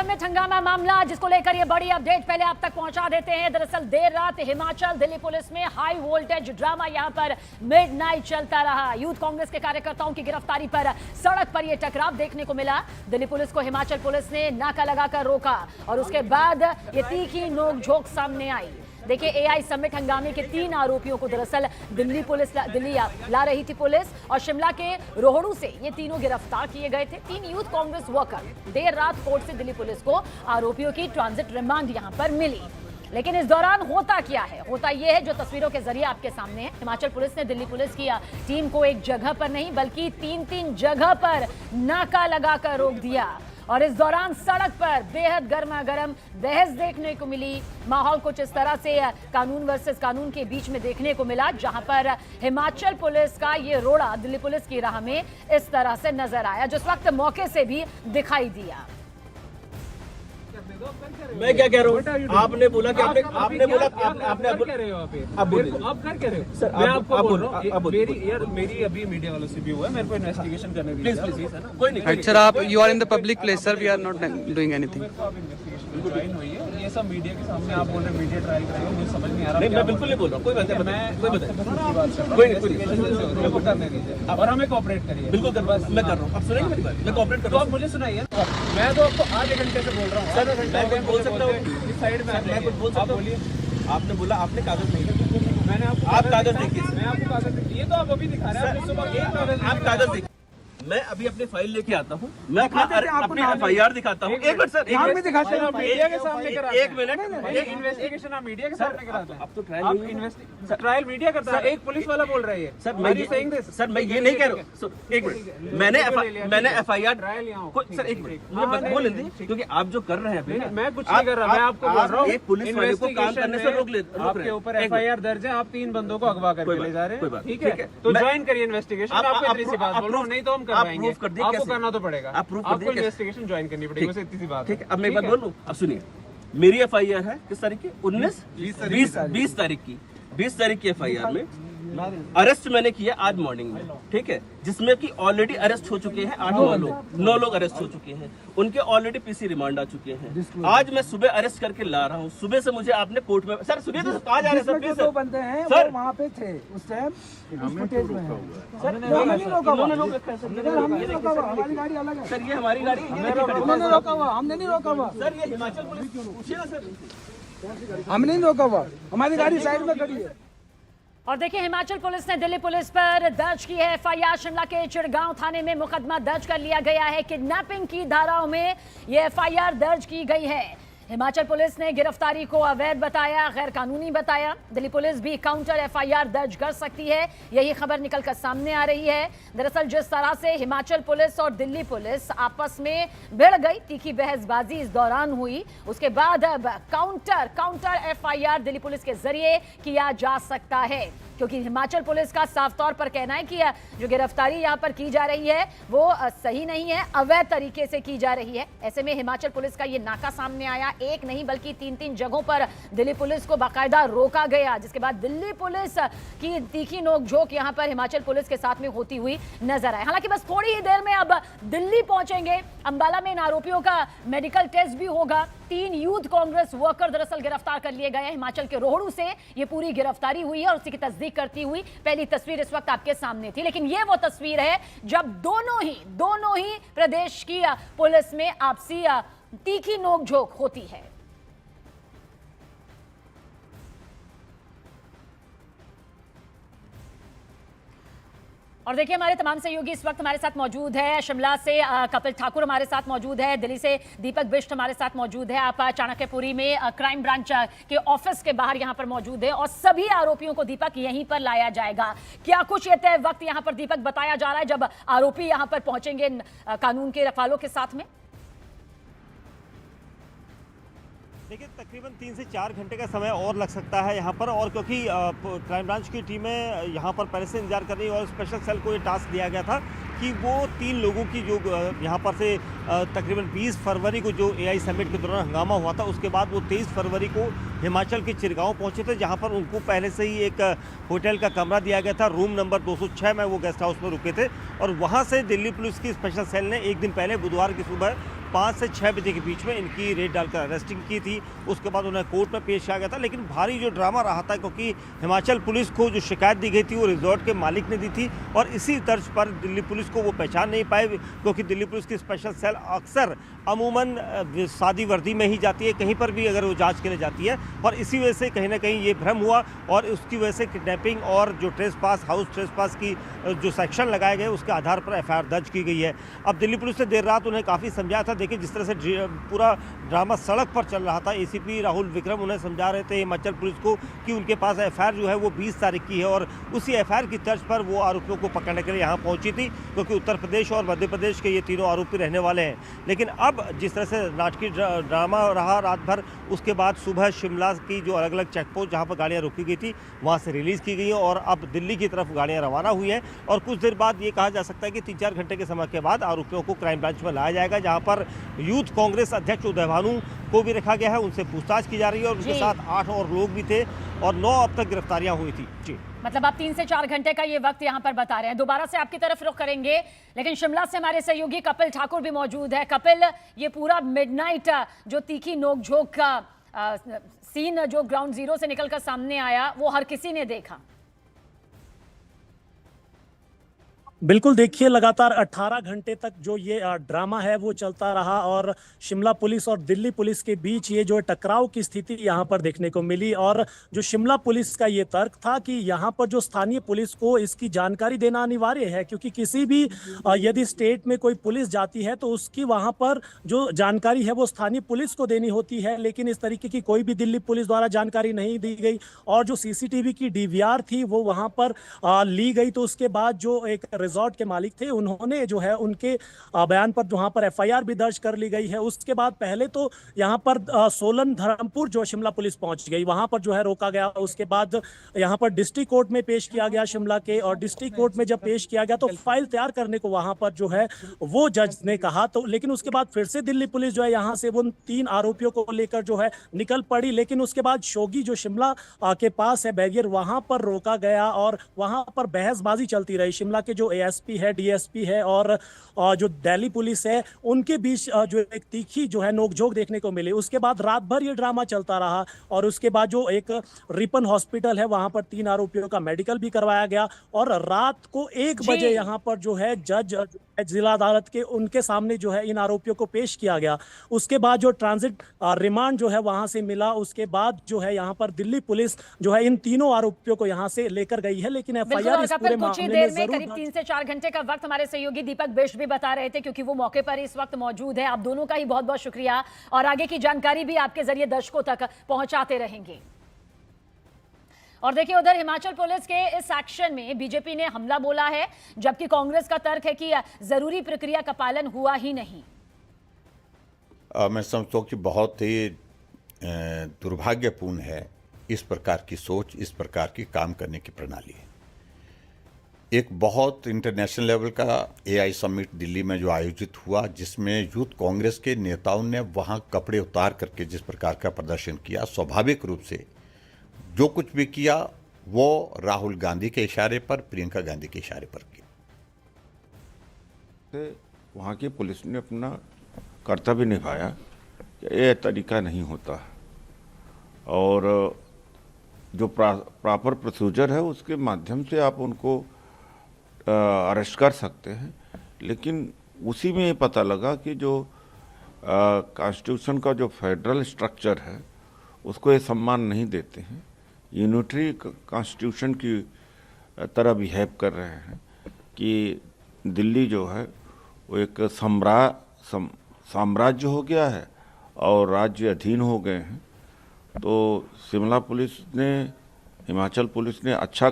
Summit हंगामा मामला जिसको लेकर ये बड़ी अपडेट पहले आप तक पहुंचा देते हैं। दरअसल देर रात हिमाचल दिल्ली पुलिस में हाई वोल्टेज ड्रामा यहां पर मिडनाइट चलता रहा। यूथ कांग्रेस के कार्यकर्ताओं की गिरफ्तारी पर सड़क पर यह टकराव देखने को मिला। दिल्ली पुलिस को हिमाचल पुलिस ने नाका लगाकर रोका और उसके बाद ये तीखी नोकझोंक सामने आई। देखिए, एआई समिट हंगामे के 3 आरोपियों को दरअसल दिल्ली ला रही थी पुलिस और शिमला के रोहड़ू से ये तीनों गिरफ्तार किए गए थे। 3 यूथ कांग्रेस वर्कर देर रात कोर्ट से दिल्ली पुलिस को आरोपियों की ट्रांजिट रिमांड यहां पर मिली। लेकिन इस दौरान होता क्या है? होता यह है जो तस्वीरों के जरिए आपके सामने है। हिमाचल पुलिस ने दिल्ली पुलिस की टीम को एक जगह पर नहीं बल्कि 3 जगह पर नाका लगाकर रोक दिया और इस दौरान सड़क पर बेहद गर्मा गर्म बहस देखने को मिली। माहौल कुछ इस तरह से कानून वर्सेस कानून के बीच में देखने को मिला, जहां पर हिमाचल पुलिस का ये रोड़ा दिल्ली पुलिस की राह में इस तरह से नजर आया, जिस वक्त मौके से भी दिखाई दिया। मैं क्या कह रहा हूँ? आपने बोला कि आपने बोला आपने आप कह रहे हो आप कर रहे हो सर, मैं आपको बोल रहा हूँ मेरी अभी मीडिया वालों से भी हुआ है, मेरे को इन्वेस्टिगेशन करने दीजिए। कोई नहीं सर, आप you are in the public place sir, we are not doing anything. मेरे को आप इन्वेस्टिगेशन ज्वाइन हुई है, ये सब मीडिया के सामने आप बोल रहे मीडिया ट्रायल करेंगे, मुझे समझ नहीं आ रहा। नहीं, मैं बिल्कुल नहीं बोल रहा हूँ। कोई बात नहीं, मेरे को करने दीजिए और हमें कोऑपरेट करिए। बिल्कुल मैं कर रहा हूँ। आप सुनेंगे मेरी बात? मैं कोऑपरेट कर तो रहा आप मुझे सुनाइए। मैं तो आपको आधे घंटे से बोल रहा हूँ। सर, मैं कुछ बोल सकता हूँ? इस साइड में मैं कुछ बोल सकता हूँ? आपने बोला आपने कागज नहीं दिया। मैंने आप कागज देखिए। मैं आपको कागज ये तो आप अभी दिखा रहे हैं। सुबह आप कागज देखिए। मैं अभी अपनी फाइल लेके आता हूँ, मैं अपनी FIR दिखाता हूँ। एक मिनट सर, मीडिया के सामने करा एक मिनट, एक इन्वेस्टिगेशन आप मीडिया के सामने कराते हैं। अब तो आप ट्रायल मीडिया करता है, एक पुलिस वाला बोल रही है। सर मैं ये नहीं कह रहा हूँ। एक मिनट, मैंने FIR सर एक मिनट मुझे बोल दीजिए, क्योंकि आप जो कर रहे हैं अभी, मैं कुछ नहीं कर रहा, मैं आपको बोल रहा हूँ एक पुलिस वाले को काम करने से रोक ले। आपके ऊपर FIR दर्ज है, आप 3 बंदों को अगवा करके ले जा रहे हैं। ठीक है, तो ज्वाइन करिए इन्वेस्टिगेशन। आपको इतनी सी बात बोल रहा हूँ, नहीं तो हम करवाएंगे। आपको करना तो पड़ेगा, आपको इन्वेस्टिगेशन ज्वाइन करनी पड़ेगी, बस इतनी सी बात है। ठीक है, अब मैं एक बात बोलूं? अब सुनिए, मेरी FIR है किस तारीख की? 20 तारीख की FIR में अरेस्ट मैंने किया आज मॉर्निंग में, ठीक है, जिसमें कि ऑलरेडी अरेस्ट हो चुके हैं 9 लोग अरेस्ट हो चुके हैं, उनके ऑलरेडी PC रिमांड आ चुके हैं। आज मैं सुबह अरेस्ट करके ला रहा हूँ। सुबह से मुझे आपने कोर्ट में सर सुनिए तो कहाँ जा रहे हैं सर? 2 बंदे हैं सर वहाँ पे थे उस टाइम, फुटेज में है। सर हमने नहीं रोका हुआ, इन्होंने रोक रखा है सर। हमने नहीं रोका हुआ, हमारी गाड़ी अलग है सर, ये हमारी गाड़ी उन्होंने रोका हुआ, हमने नहीं रोका हुआ सर। ये हिमाचल पुलिस पूछिए ना सर। हमने नहीं रोका हुआ, हमारी गाड़ी साइड में खड़ी है। और देखिए, हिमाचल पुलिस ने दिल्ली पुलिस पर दर्ज की है FIR। शिमला के चिड़गांव थाने में मुकदमा दर्ज कर लिया गया है। किडनैपिंग की धाराओं में ये FIR दर्ज की गई है। हिमाचल पुलिस ने गिरफ्तारी को अवैध बताया, गैर कानूनी बताया। दिल्ली पुलिस भी काउंटर FIR दर्ज कर सकती है, यही खबर निकलकर सामने आ रही है। दरअसल जिस तरह से हिमाचल पुलिस और दिल्ली पुलिस आपस में भिड़ गई, तीखी बहसबाजी इस दौरान हुई, उसके बाद अब काउंटर FIR दिल्ली पुलिस के जरिए किया जा सकता है, क्योंकि हिमाचल पुलिस का साफ तौर पर कहना है कि जो गिरफ्तारी यहां पर की जा रही है वो सही नहीं है, अवैध तरीके से की जा रही है। ऐसे में हिमाचल पुलिस का ये नाका सामने आया, एक नहीं बल्कि 3 जगहों पर दिल्ली पुलिस को बाकायदा रोका गया, जिसके बाद दिल्ली पुलिस की तीखी नोकझोंक यहां पर हिमाचल पुलिस के साथ में होती हुई नजर आए। हालांकि बस थोड़ी ही देर में अब दिल्ली पहुंचेंगे। अंबाला में इन आरोपियों का मेडिकल टेस्ट भी होगा। 3 यूथ कांग्रेस वर्कर दरअसल गिरफ्तार कर लिए गए हैं। हिमाचल के रोहड़ू से ये पूरी गिरफ्तारी हुई है और उसी की तस्दीक करती हुई पहली तस्वीर इस वक्त आपके सामने थी। लेकिन ये वो तस्वीर है जब दोनों ही प्रदेश की पुलिस में आपसी तीखी नोकझोंक होती है। और देखिए, हमारे तमाम सहयोगी इस वक्त हमारे साथ मौजूद है। शिमला से कपिल ठाकुर हमारे साथ मौजूद है, दिल्ली से दीपक बिष्ट हमारे साथ मौजूद है। आप चाणक्यपुरी में क्राइम ब्रांच के ऑफिस के बाहर यहां पर मौजूद है और सभी आरोपियों को दीपक यहीं पर लाया जाएगा। क्या कुछ ये तय वक्त यहां पर दीपक बताया जा रहा है जब आरोपी यहां पर पहुंचेंगे कानून के रखवालों के साथ में? देखिए, तकरीबन 3 से 4 घंटे का समय और लग सकता है यहाँ पर, और क्योंकि क्राइम ब्रांच की टीमें यहाँ पर पहले से इंतजार कर रही है और स्पेशल सेल को ये टास्क दिया गया था कि वो 3 लोगों की जो यहाँ पर से तकरीबन 20 फरवरी को जो एआई समिट के दौरान हंगामा हुआ था, उसके बाद वो 23 फरवरी को हिमाचल के चिड़गांव पहुँचे थे, जहाँ पर उनको पहले से ही एक होटल का कमरा दिया गया था। रूम नंबर 206 में वो गेस्ट हाउस में रुके थे और वहाँ से दिल्ली पुलिस की स्पेशल सेल ने एक दिन पहले बुधवार की सुबह 5 से 6 बजे के बीच में इनकी रेड डालकर अरेस्टिंग की थी। उसके बाद उन्हें कोर्ट में पेश किया गया था। लेकिन भारी जो ड्रामा रहा था, क्योंकि हिमाचल पुलिस को जो शिकायत दी गई थी वो रिजॉर्ट के मालिक ने दी थी और इसी तर्ज पर दिल्ली पुलिस को वो पहचान नहीं पाए, क्योंकि दिल्ली पुलिस की स्पेशल सेल अक्सर अमूमन सादी वर्दी में ही जाती है, कहीं पर भी अगर वो जांच के लिए जाती है। और इसी वजह से कहीं ना कहीं ये भ्रम हुआ और उसकी वजह से किडनैपिंग और जो ट्रेसपास, हाउस ट्रेसपास की जो सेक्शन लगाए गए उसके आधार पर एफआईआर दर्ज की गई है। अब दिल्ली पुलिस ने देर रात उन्हें काफ़ी समझाया था। देखिए जिस तरह से पूरा ड्रामा सड़क पर चल रहा था, एसीपी राहुल विक्रम उन्हें समझा रहे थे हिमाचल पुलिस को कि उनके पास एफआईआर जो है वो 20 तारीख की है और उसी एफआईआर की तर्ज पर वो आरोपियों को पकड़ने के लिए यहाँ पहुंची थी, क्योंकि उत्तर प्रदेश और मध्य प्रदेश के ये तीनों आरोपी रहने वाले हैं। लेकिन अब जिस तरह से नाटकीय ड्रामा रहा रात भर, उसके बाद सुबह शिमला की जो अलग अलग चेक पोस्ट जहाँ पर गाड़ियाँ रोकी गई थी वहाँ से रिलीज़ की गई है और अब दिल्ली की तरफ गाड़ियाँ रवाना हुई हैं। और कुछ देर बाद ये कहा जा सकता है कि 3-4 घंटे के समय के बाद आरोपियों को क्राइम ब्रांच में लाया जाएगा, जहाँ पर यूथ कांग्रेस अध्यक्ष उदय भानु को भी रखा गया है। उनसे पूछताछ की जा रही है और उनके साथ 8 और लोग भी थे और 9 अब तक गिरफ्तारियां हुई थी। जी, मतलब आप 3 से 4 घंटे का ये वक्त यहाँ पर बता रहे हैं। दोबारा से आपकी तरफ रुख करेंगे, लेकिन शिमला से हमारे सहयोगी कपिल ठाकुर भी मौजूद है। कपिल, ये पूरा मिडनाइट जो तीखी नोकझोंक का सीन जो ग्राउंड जीरो से निकलकर सामने आया, वो हर किसी ने देखा। बिल्कुल, देखिए लगातार 18 घंटे तक जो ये ड्रामा है वो चलता रहा और शिमला पुलिस और दिल्ली पुलिस के बीच ये जो टकराव की स्थिति यहाँ पर देखने को मिली। और जो शिमला पुलिस का ये तर्क था कि यहाँ पर जो स्थानीय पुलिस को इसकी जानकारी देना अनिवार्य है, क्योंकि किसी भी यदि स्टेट में कोई पुलिस जाती है तो उसकी वहाँ पर जो जानकारी है वो स्थानीय पुलिस को देनी होती है। लेकिन इस तरीके की कोई भी दिल्ली पुलिस द्वारा जानकारी नहीं दी गई और जो CCTV की DVR थी वो वहाँ पर ली गई। तो उसके बाद जो एक रिजॉर्ट के मालिक थे उन्होंने जो है उनके बयान पर वहां पर FIR भी दर्ज कर ली गई है। उसके बाद पहले तो यहां पर सोलन धर्मपुर जो शिमला पुलिस पहुंच गई, वहां पर जो है रोका गया। उसके बाद यहां पर डिस्ट्रिक्ट कोर्ट में पेश किया गया शिमला के, और डिस्ट्रिक्ट कोर्ट में जब पेश किया गया तो फाइल तैयार करने को वहां पर जो है वो जज ने कहा। तो लेकिन उसके बाद फिर से दिल्ली पुलिस जो है यहां से उन 3 आरोपियों को लेकर जो है निकल पड़ी। लेकिन उसके बाद शोगी जो शिमला के पास है बैरियर, वहां पर रोका गया और वहां पर बहसबाजी चलती रही। शिमला के जो ASP है, DSP है और जो दिल्ली पुलिस है, उनके बीच जो एक तीखी जो है नोकझोंक देखने को मिली। उसके बाद रात भर ये ड्रामा चलता रहा और उसके बाद जो एक रिपन हॉस्पिटल है वहां पर 3 आरोपियों का मेडिकल भी करवाया गया और रात को 1 बजे यहां पर जो है जज जिला अदालत के उनके सामने जो है इन आरोपियों को पेश किया गया। उसके बाद जो ट्रांजिट रिमांड जो है वहां से मिला, उसके बाद जो है यहाँ पर दिल्ली पुलिस जो है इन तीनों आरोपियों को यहाँ से लेकर गई है। लेकिन FIR इस पूरे मामले में जरूर करीब 3 से 4 घंटे का वक्त हमारे सहयोगी दीपक बिष्ट भी बता रहे थे, क्योंकि वो मौके पर इस वक्त मौजूद है। आप दोनों का ही बहुत बहुत शुक्रिया और आगे की जानकारी भी आपके जरिए दर्शकों तक पहुंचाते रहेंगे। और देखिए उधर हिमाचल पुलिस के इस एक्शन में बीजेपी ने हमला बोला है, जबकि कांग्रेस का तर्क है कि जरूरी प्रक्रिया का पालन हुआ ही नहीं। मैं समझता हूँ कि बहुत ही दुर्भाग्यपूर्ण है इस प्रकार की सोच, इस प्रकार की काम करने की प्रणाली। एक बहुत इंटरनेशनल लेवल का AI समिट दिल्ली में जो आयोजित हुआ, जिसमें यूथ कांग्रेस के नेताओं ने वहाँ कपड़े उतार करके जिस प्रकार का प्रदर्शन किया, स्वाभाविक रूप से जो कुछ भी किया वो राहुल गांधी के इशारे पर, प्रियंका गांधी के इशारे पर किया। वहाँ की पुलिस ने अपना कर्तव्य निभाया कि ये तरीका नहीं होता और जो प्रॉपर प्रोसीजर है उसके माध्यम से आप उनको अरेस्ट कर सकते हैं। लेकिन उसी में ये पता लगा कि जो कॉन्स्टिट्यूशन का जो फेडरल स्ट्रक्चर है उसको ये सम्मान नहीं देते हैं, यूनिटरी कॉन्स्टिट्यूशन की तरह बिहेव कर रहे हैं कि दिल्ली जो है वो एक साम्राज्य हो गया है और राज्य अधीन हो गए हैं। तो शिमला पुलिस ने, हिमाचल पुलिस ने अच्छा